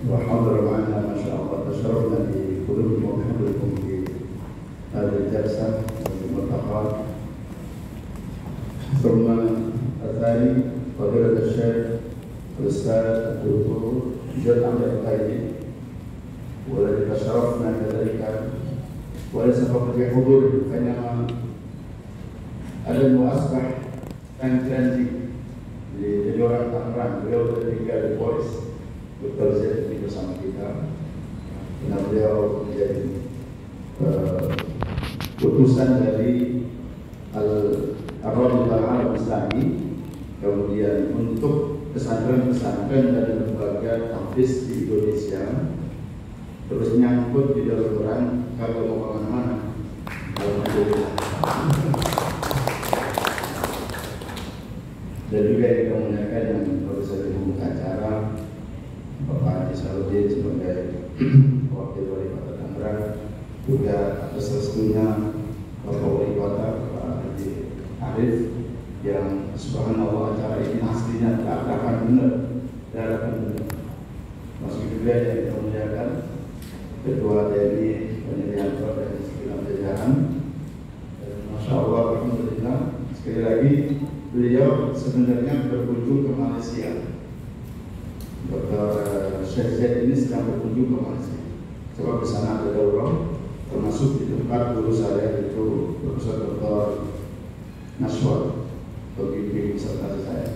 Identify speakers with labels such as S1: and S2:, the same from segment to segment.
S1: وحضر معنا ما شاء الله تشرفنا بقلوبكم وبحضوركم في هذه الجلسة والملتقى. ثم الثاني فضيلة الشيخ الأستاذ الدكتور جل عبد القيم، والذي تشرفنا كذلك وليس فقط بحضوره فإنما adalah asbah dan transit di orang Tangerang. Beliau tinggal di Polis, bekerja bersama kita. Karena beliau menjadi utusan dari Al-Rabita Al-Islami, kemudian untuk pesantren-pesantren dan lembaga tahfiz di Indonesia, terus nyangkut di dalam orang kalau mau kemana-mana. Alhamdulillah. Dan juga yang kita muliakan yang baru saja membuka acara, Bapak Haji Saludin sebagai Wakil Wali Kota Tangerang, juga atas restunya Bapak Wali Kota Bapak Haji Arif, yang subhanallah acara ini aslinya akan benar, akan benar. Masuk juga yang kita muliakan Ketua DNI Penyelenggara dan Sekalian Jajaran. Masya Allah, alhamdulillah. Sekali lagi beliau sebenarnya berkunjung ke Malaysia. Dr. Syekh Zaid ini sedang berkunjung ke Malaysia. Sebab di sana ada daurah, termasuk di tempat guru saya itu Profesor Dr. Naswar, pembimbing disertasi saya.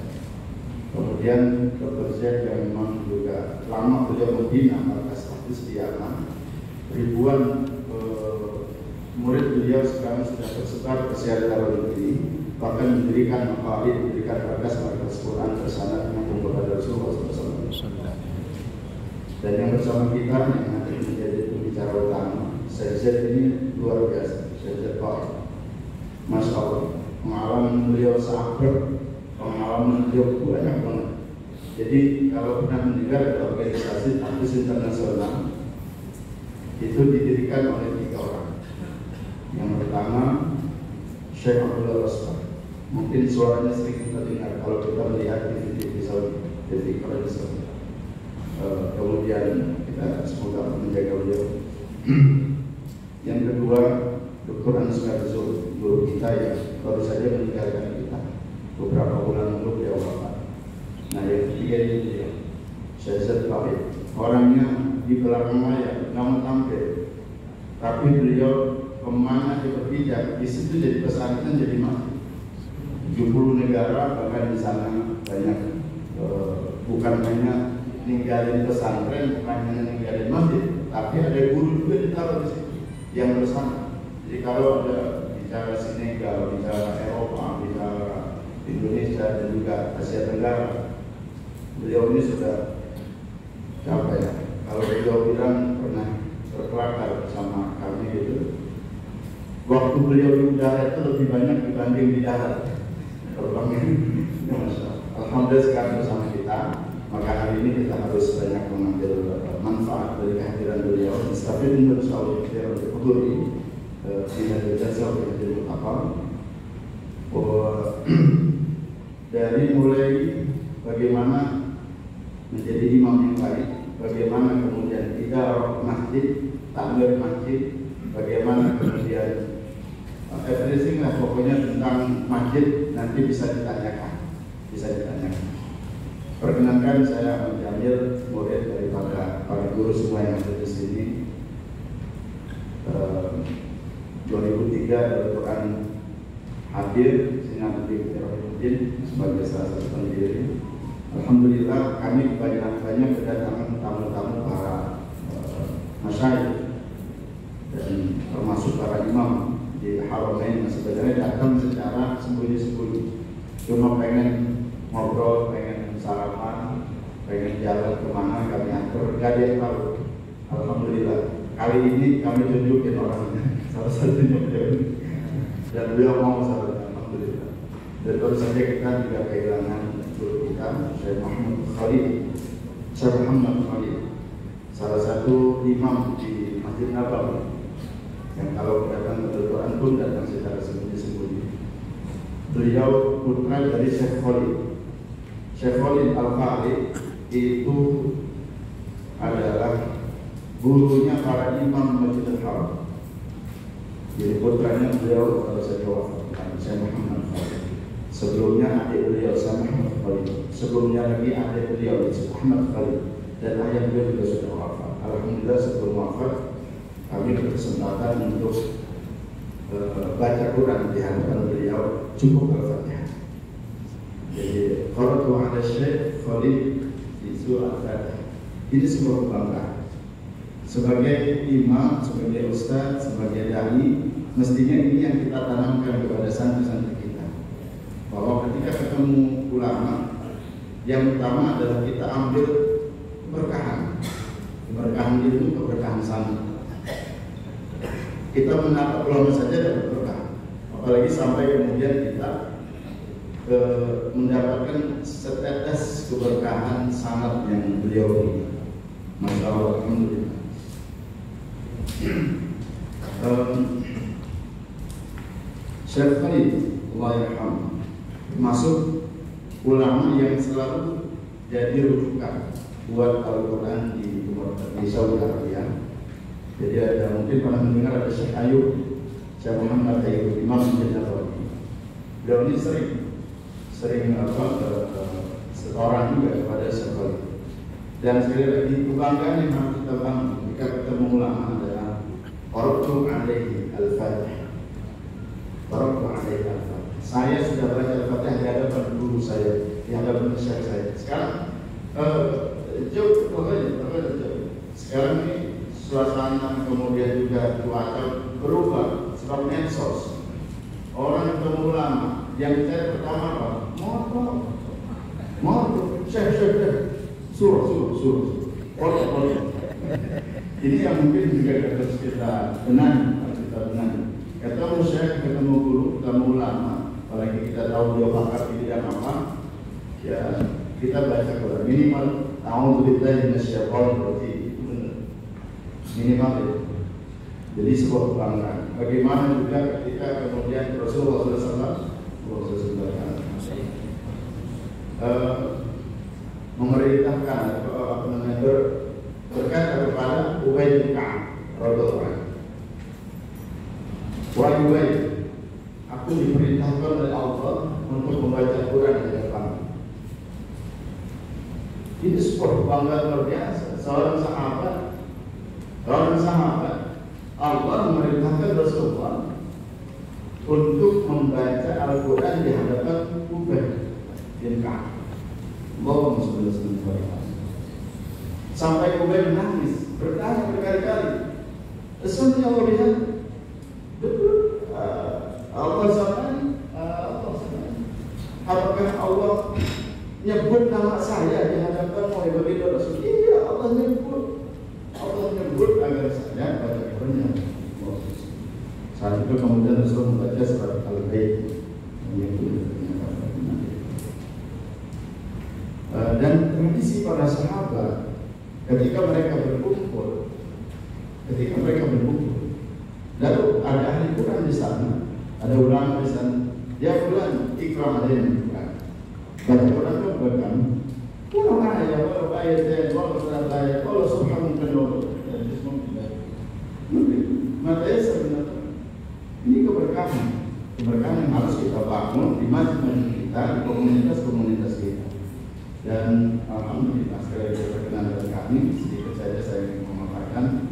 S1: Kemudian Dr. Zaid yang memang juga lama beliau membina markas tahfiz di Yaman. Ribuan murid beliau sekarang sudah tersebar ke seluruh negeri, bahkan mendirikan maqarid, mendirikan markas Quran bersama dengan kepada Rasulullah SAW. Dan yang bersama kita yang nanti menjadi pembicara utama, Syekh Zaid ini luar biasa. Syekh Zaid Masya Allah, pengalaman beliau sangat pengalaman beliau banyak banget. Jadi kalau pernah mendengar ada organisasi tahfiz internasional, itu didirikan oleh 3 orang. Yang pertama Syekh Abdullah Rasman. Mungkin suaranya sering kita dengar kalau kita melihat di TV Saudi, TV Korea Saudi. Kemudian kita semoga menjaga beliau. Yang kedua Dr. Anas Karzul, guru kita yang baru saja meninggalkan kita beberapa bulan lalu, beliau wafat. Nah yang ketiga ini beliau Syekh Zaid Fahid. Orangnya di belakang layar, namun tampil, tapi beliau kemana dia berpijak, di situ jadi pesantren, jadi masjid. 70 negara bahkan di sana banyak, bukan hanya ninggalin pesantren, bukan hanya ninggalin masjid, tapi ada guru juga ditaruh di situ yang bersama. Jadi kalau ada bicara Senegal, bicara Eropa, bicara Indonesia dan juga Asia Tenggara, beliau ini sudah apa ya? Kalau beliau bilang pernah berkelakar sama kami gitu. Waktu beliau di udara itu lebih banyak dibanding di darat. Terbangnya, alhamdulillah sekarang bersama kita. Maka hari ini kita harus banyak mengambil manfaat dari kehadiran beliau. Tapi ini bersama beliau untuk ini tidak jasa menjadi apa? Dari mulai bagaimana menjadi imam yang baik, bagaimana kemudian idarah masjid, takmir masjid, bagaimana kemudian everything lah pokoknya tentang masjid nanti bisa ditanyakan. Perkenankan saya mengambil murid daripada para guru semua yang ada di sini. 2003 Al-Quran hadir Sinar Nabi sebagai salah satu pendiri. Alhamdulillah kami banyak kedatangan tamu-tamu para masyayikh dan termasuk para imam di Haramain yang sebenarnya datang secara sembunyi-sembunyi, cuma pengen ngobrol, pengen salaman, pengen jalan kemana kami antar, gak ada yang tahu. Alhamdulillah kali ini kami tunjukin orangnya, salah satunya beliau, dan beliau mau sahabat. Alhamdulillah. Dan baru saja kita juga kehilangan guru kita, Syekh Muhammad Khalid, salah satu imam di Masjid Nabawi, yang kalau datang ke Al-Quran pun datang secara sembunyi-sembunyi. Beliau putra dari Syekh Khalid Al-Fahri, itu adalah gurunya para imam Masjidil Haram. Jadi putranya beliau kalau saya wafat, saya Muhammad Khalid. Sebelumnya adik beliau saya Muhammad Khalid. Sebelumnya lagi adik beliau Muhammad Khalid. Dan ayah beliau juga sudah wafat. Alhamdulillah sebelum wafat kami berkesempatan untuk baca Quran di hadapan beliau, cukup Al-Fatihah. Jadi qara'tu 'ala Syekh Khalid di surah Al-Fatihah. Ini sebuah kebanggaan. Sebagai imam, sebagai ustaz, sebagai dai, mestinya ini yang kita tanamkan kepada santri-santri kita. Bahwa ketika ketemu ulama, yang utama adalah kita ambil keberkahan. Keberkahan itu keberkahan santri. Kita menatap ulama saja dapat berkah, apalagi sampai kemudian kita mendapatkan setetes keberkahan sanad yang beliau beri. Masya Allah, alhamdulillah. Syekh Khalid, Allah yarham, termasuk ulama yang selalu jadi rujukan buat Al-Quran di Saudi Arabia. Jadi ada mungkin pernah mendengar ada Syekh Ayub, Syekh Muhammad Ayub, Imam Masjid Nabawi. Beliau ini sering seorang juga kepada Syekh Khalid. Dan sekali lagi kebanggaan yang harus kita bangun ketika ketemu ulama adalah qara'tu 'alaihi al-Fatihah. Qara'tu 'alaihi al-Fatihah. Saya sudah baca Al-Fatihah di hadapan guru saya, di hadapan syekh saya. Sekarang jauh. Sekarang ini suasana kemudian juga cuaca berubah sebab medsos. Orang ketemu ulama yang saya pertama apa? Mau syekh suruh. Ini yang mungkin juga harus kita benahi. Ketemu syekh, ketemu guru, ketemu ulama, apalagi kita tahu dia pakar di bidang apa, ya kita baca Quran minimal. A'udzubillahi minasyaitonir rajim. Minimal itu. Jadi sebuah kebanggaan. Bagaimana juga ketika kemudian Rasulullah SAW memerintahkan berkata kepada Ubay bin Ka'ab radhiyallahu anhu, "Wahai Ubay, aku diperintahkan oleh Allah untuk membaca Quran di hadapan." Ini sebuah kebanggaan luar biasa. Seorang sahabat Allah memerintahkan Rasulullah untuk membaca Al-Quran di hadapan Ubay bin Ka'ab. Allahumma shalli ala sayyidina. Sampai Ubay menangis, bertanya berkali-kali, "Sesungguhnya Allah lihat betul Allah sampai apakah Allah nyebut nama saya di hadapan wahai baginda Rasul?" Iya, Allah nyebut agar saya baca Qurannya. Saat itu kemudian Rasul membaca surat Al-Baqarah dan tradisi para sahabat ketika mereka berkumpul, lalu ada ahli Quran di sana, ada ulama di sana, dia Quran ikram alaina Quran. Baca Quran itu bukan walau ayat, walau ayat, walau surat ayat, walau subhanallah dan bismillah. Makanya sebenarnya ini keberkahan yang harus kita bangun di masjid kita, di komunitas kita. Dan alhamdulillah sekali lagi berkenan dari kami, sedikit saja saya ingin mengatakan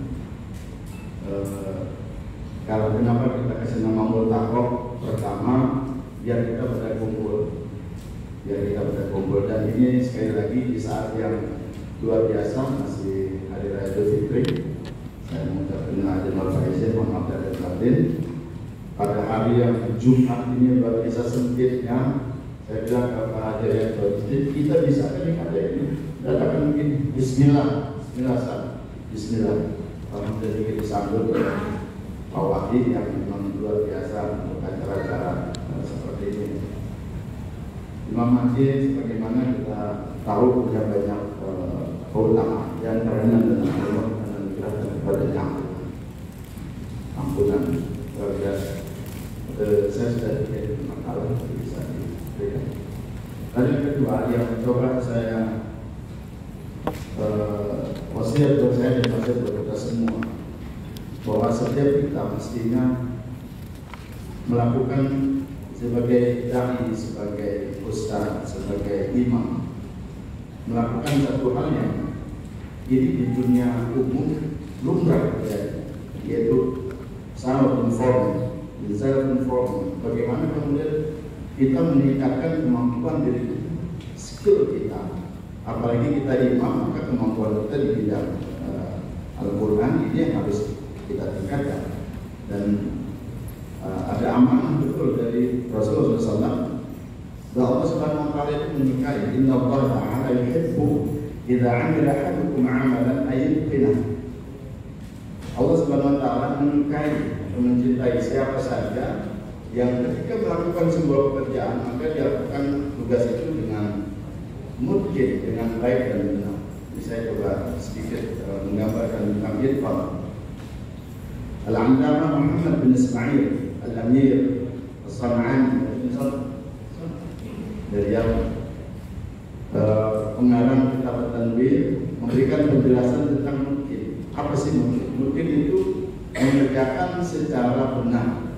S1: kalau kenapa kita kasih nama Multaqo. Pertama, biar kita berkumpul, dan ini sekali lagi di saat yang luar biasa, masih hari raya Idul Fitri. Saya mengucapkan azan al-faizin, mohon maaf dan batin. Pada hari yang Jumat ini luar biasa sempitnya, saya bilang ke Pak Haji Yanto, kita bisa menikmati ini. Dadakan mungkin Bismillah. Alhamdulillah kita disambut Pak Wahid yang memang luar biasa untuk acara-acara seperti ini. Imam Masjid sebagaimana kita tahu punya banyak keutamaan yang karena dan Allah dan kepada ampunan luar biasa. Saya sudah tidak masalah bisa diberikan. Dan yang kedua yang coba saya wasiat buat saya dan wasiat buat kita semua, bahwa setiap kita mestinya melakukan sebagai dai, sebagai ustaz, sebagai imam, melakukan satu hal yang ini di dunia umum lumrah terjadi, yaitu self-informing. Bagaimana kemudian kita meningkatkan kemampuan diri, skill kita. Apalagi kita imam, maka kemampuan kita di bidang Al-Quran ini yang harus kita tingkatkan. Dan ada amanah betul dari Rasulullah SAW bahwa Allah Subhanahu wa Ta'ala itu menyukai, Inna Allah Ta'ala yuhibbu idza 'amila ahadukum 'amalan ayyuqinah. Allah Subhanahu wa Ta'ala menyukai, mencintai siapa saja yang ketika melakukan sebuah pekerjaan maka dia lakukan tugas itu dengan mungkin, dengan baik dan benar. Ini saya coba sedikit menggambarkan tentang Irfan. Al-Allamah Muhammad bin Ismail Al-Amir As-San'ani dari Yaman, pengarang kitab At-Tanbir, memberikan penjelasan tentang mungkin. Apa sih mungkin? Mungkin itu mengerjakan secara benar,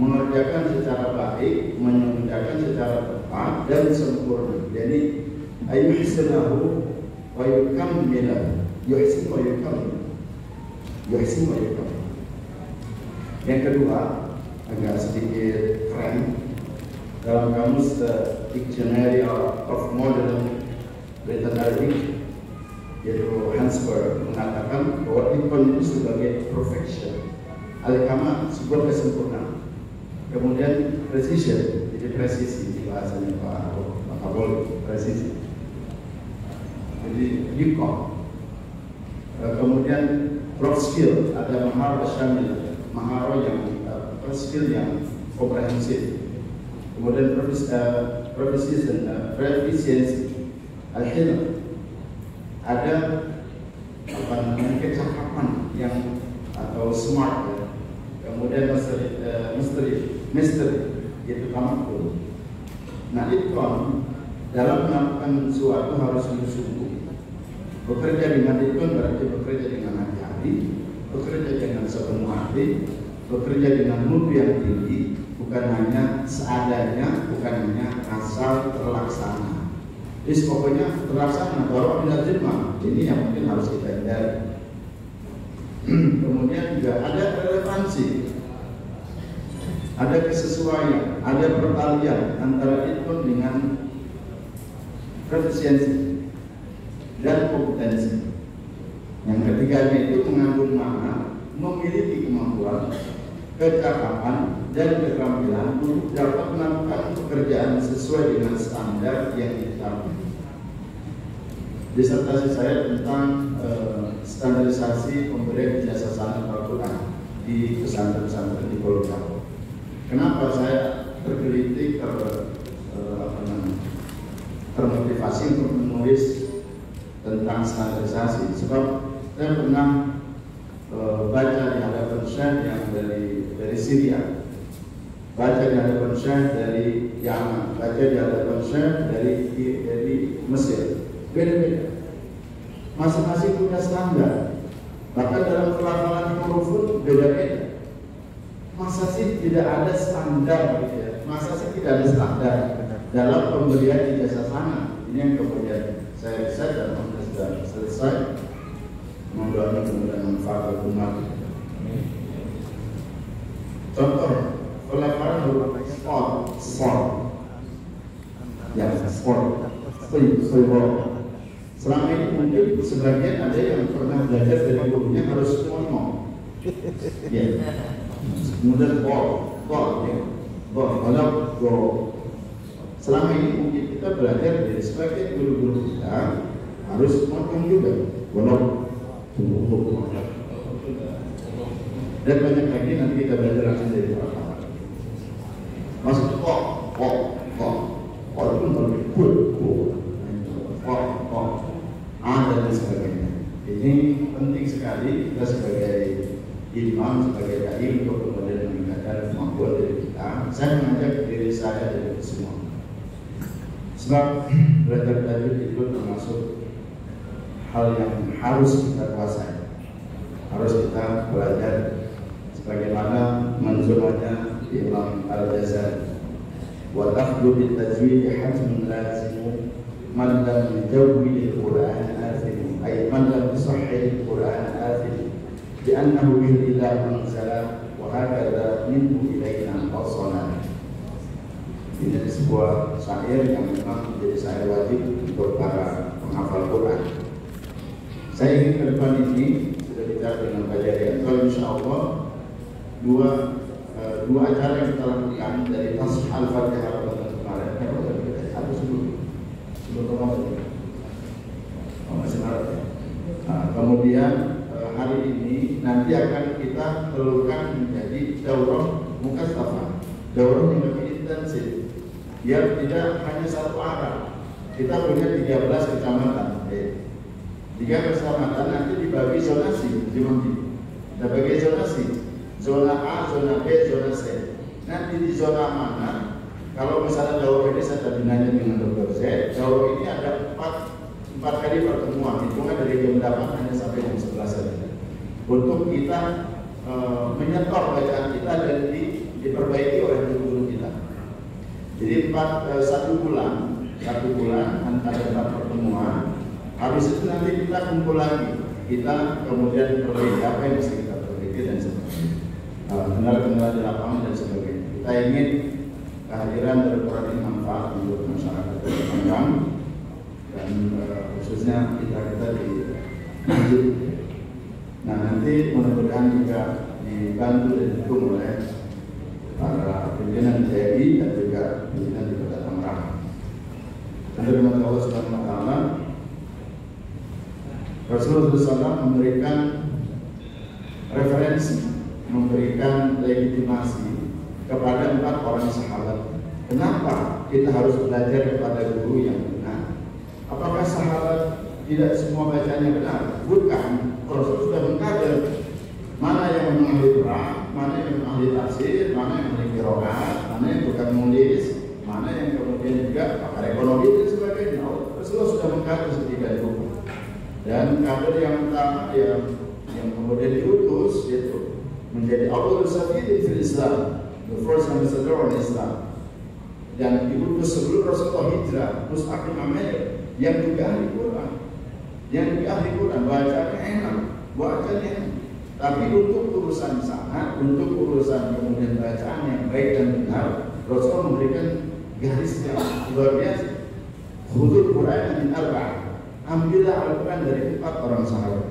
S1: mengerjakan secara baik, mengerjakan secara tepat dan sempurna. Jadi ayyuhsinahu wa yukammilahu, yuhsin wa yukammilahu, yuhsin wa yukammilahu. Yang kedua, agak sedikit keren, dalam kamus Dictionary of Modern Written Arabic, yaitu Hansberg mengatakan bahwa itqan itu sebagai perfection, al-kamal sebuah kesempurnaan, kemudian precision, jadi presisi di bahasanya Pak Kabul, presisi, jadi yukon. Kemudian broad skill, ada mahar syamil, mahar yang skill yang komprehensif. Kemudian proficiency, al-hilm, ada apa namanya kecakapan yang atau smart ya. Kemudian mystery yaitu tamakul. Nah, itqan dalam melakukan sesuatu harus sungguh-sungguh. Bekerja dengan itqan berarti bekerja dengan hati-hati, bekerja dengan sepenuh hati, bekerja dengan mutu yang tinggi, bukan hanya seadanya, bukan hanya asal terlaksana. Jadi pokoknya terlaksana, baru tidak terima. Ini yang mungkin harus kita hindari. Kemudian juga ada relevansi, ada kesesuaian, ada pertalian antara itu dengan profesiensi dan kompetensi. Yang ketiganya itu mengandung makna memiliki kemampuan, kecakapan dan keterampilan untuk dapat melakukan pekerjaan sesuai dengan standar yang ditetapkan. Disertasi saya tentang standarisasi pemberian ijazah sanad Al-Quran di pesantren-pesantren di Pulau Jawa. Kenapa saya tergelitik termotivasi untuk menulis tentang standarisasi? Sebab saya pernah baca di hadapan syekh yang dari Syria, baca di hadapan syekh dari Yaman, baca di hadapan syekh dari Mesir. Beda-beda, masing-masing punya standar. Bahkan dalam pelafalan huruf pun beda-beda. Masa sih tidak ada standar gitu ya? Masa sih tidak ada standar dalam pemberian ijazah sanad? Ini yang kemudian saya riset dan sudah selesai. Mudah-mudahan kemudian manfaat umat. Contoh pelafalan huruf sport, ya sport, selama ini mungkin sebagian ada yang pernah belajar dari gurunya harus ngomong, ya, kemudian ball, kalau selama ini mungkin kita belajar dari sebagian guru-guru kita harus ngomong juga, walau dan banyak lagi nanti kita belajar langsung dari para maksud kok itu dan sebagainya. Ini penting sekali kita sebagai imam, sebagai dai untuk kemudian meningkatkan kemampuan diri kita. Saya mengajak diri saya dan semua. Sebab belajar tajwid itu termasuk hal yang harus kita kuasai, harus kita belajar sebagaimana manzumahnya Imam Al-Ghazali, wa akhdhu bil tajwid hatmun lazim man lam yujawwid al-Qur'an athim, ay man lam yusahhih al-Qur'an athim bi annahu bil ilah manzala wa hakadha minhu ilaina wasana. Ini sebuah syair yang memang menjadi syair wajib untuk para penghafal Quran. Saya ingin ke depan ini sudah bicara dengan Pak Jarian, kalau insya Allah dua acara yang kita lakukan dari Tasbih Al-Fatihah Ramadan kemarin, atau sebelum Ramadan, masih Maret ya. Kemudian hari ini nanti akan kita telurkan menjadi daurah mukastafah, daurah yang lebih intensif, biar tidak hanya satu arah. Kita punya 13 kecamatan, 3 kecamatan nanti dibagi zonasi, kita bagi zonasi, zona A, zona B, zona C. Nanti di zona mana, kalau misalnya daurah ini saya tadi nanya dengan Dr. Z, daurah ini ada 4 kali pertemuan, hitungan dari jam 8 hanya sampai jam 11 saja. Untuk kita menyetor bacaan kita dan diperbaiki oleh guru kita. Jadi 1 bulan antara 4 pertemuan. Habis itu nanti kita kumpul lagi, kita kemudian perbaiki apa yang bisa kita perbaiki dan sebagainya. Kendala-kendala di lapangan dan sebagainya. Kita ingin kehadiran dari Quran ini manfaat untuk masyarakat berkembang dan khususnya kita di masjid. Nah, nanti mudah-mudahan juga dibantu dan didukung oleh para pimpinan TNI dan juga pimpinan di Kota Tangerang. Firman Allah Subhanahu wa taala, Rasulullah SAW memberikan referensi, memberikan legitimasi kepada 4 orang sahabat. Kenapa kita harus belajar kepada guru yang benar? Apakah sahabat tidak semua bacaannya benar? Bukan. Rasul sudah mengkader mana yang memang ahli perang, mana yang memang ahli tafsir, mana yang ahli qiraat, mana yang bukan menulis, mana yang kemudian juga pakar ekonomi dan sebagainya. Rasulullah sudah mengkader seperti itu. Dan kader yang utama yang kemudian diutus itu menjadi awwalus safirin fil Islam, the first ambassador in Islam, dan diutus sebelum Rasulullah hijrah, Mus'ab bin Umair, yang juga ahli Quran, bacanya enak, tapi untuk urusan sanad, untuk urusan kemudian bacaan yang baik dan benar, Rasulullah memberikan garis yang luar biasa. Khudul Quran min arba'ah, ambillah Al-Quran dari 4 orang sahabat,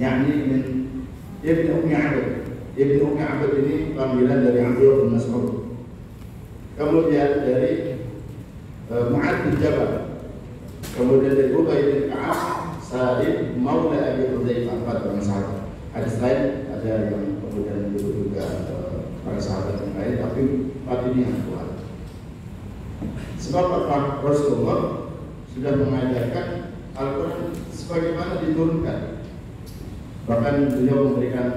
S1: yakni min Ibn Ummi Abd. Ibn Ummi Abd ini panggilan dari Abdullah bin Mas'ud. Kemudian dari Mu'adz bin Jabal. Kemudian dari Ubay bin Ka'ab, Sa'id Maula Abi Hudzaifah, 4 orang sahabat. Hadis lain ada yang kemudian juga para sahabat yang lain, tapi 4 ini yang kuat. Sebab apa? Rasulullah sudah mengajarkan Al-Quran sebagaimana diturunkan. Bahkan beliau memberikan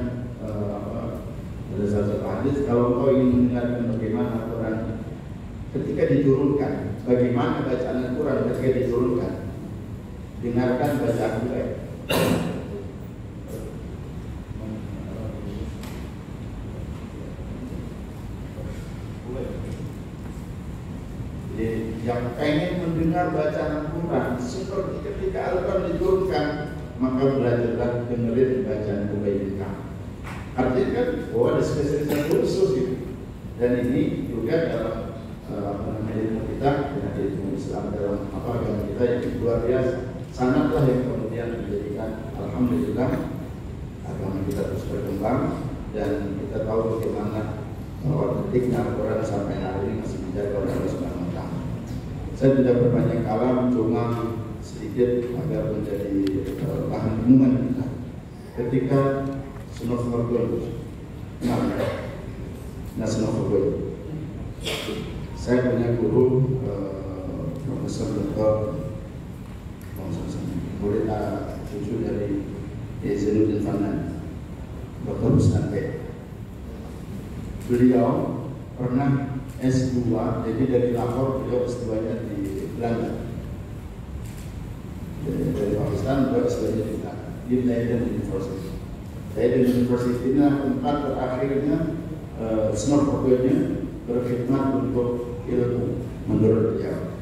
S1: ada satu hadis, kalau kau ingin mendengarkan bagaimana Al-Quran ketika diturunkan, bagaimana bacaan Al-Quran ketika diturunkan, dengarkan bacaan baik. Yang pengen mendengar bacaan Al-Quran seperti ketika Al-Quran diturunkan, maka belajarlah dengerin bacaan Ubay bin Ka'ab. Artinya kan, ada spesialisasi khusus gitu. Dan ini juga dalam ilmu kita, ilmu Islam dalam agama kita yang luar biasa. Sangatlah yang kemudian menjadikan alhamdulillah agama kita terus berkembang dan kita tahu bagaimana detiknya Al-Quran sampai hari ini masih dijaga oleh Allah Subhanahu wa taala. Saya tidak berbanyak kalam, cuma sedikit agar menjadi bahan renungan kita. Ketika Sunofogol, Sunofogol, saya punya guru Profesor Dr. murid cucu dari Zainuddin Fanan, Dr. Rustan B. Beliau pernah S2, jadi dari Lahore beliau S2-nya di Belanda. dari Pakistan, beliau sebenarnya di Leiden University. Leiden University ini tempat terakhirnya Senor Forgonya berkhidmat untuk ilmu menurut beliau,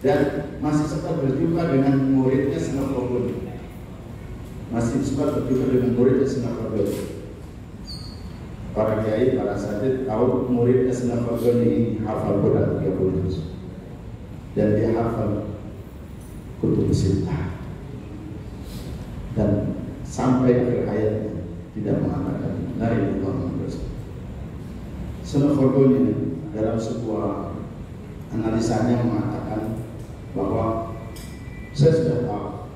S1: dan masih sempat berjumpa dengan muridnya Senor Forgonya, para kiai, para satid tahu muridnya Senor Forgonya ini hafal Quran 30 juz, dan dia hafal kutub sittah, dan sampai akhir hayatnya tidak mengatakan la ilaha illallah. Senor Forgonya dalam sebuah analisanya mengatakan bahwa saya sudah tahu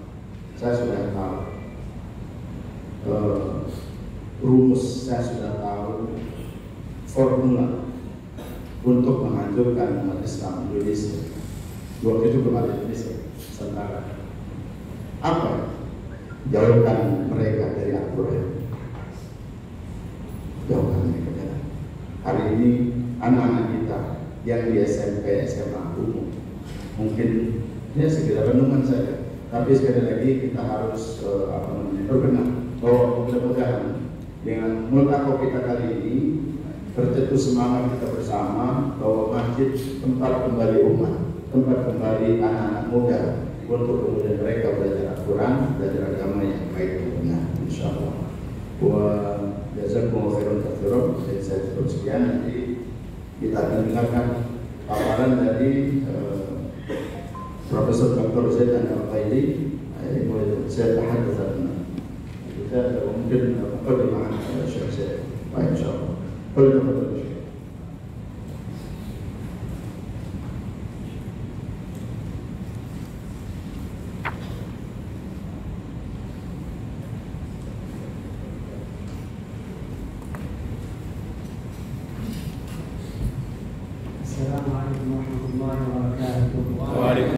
S1: rumus, saya sudah tahu formula untuk menghancurkan umat Islam Indonesia. Waktu itu belum ada Indonesia Nusantara. Apa? Jauhkan mereka dari Al-Quran. Jauhkan mereka dari. Hari ini anak-anak kita yang di SMP, SMA umum mungkin ya sekedar renungan saja, tapi sekali lagi kita harus berbenah bahwa mudah-mudahan dengan multaqa kita kali ini tercetus semangat kita bersama bahwa masjid tempat kembali umat, tempat kembali anak-anak muda untuk kemudian mereka belajar Al-Quran, belajar agama yang baik dan benar, insyaallah. Wa jazakumullahu khairan katsiran. Dari saya cukup sekian, nanti kita akan dengarkan paparan dari Profesor Dr. Zaid Al-Qaili. Saya tahan kita mungkin mukadimah Syekh Zaid. Baik, insyaallah. Boleh.
S2: Assalamualaikum warahmatullahi wabarakatuh.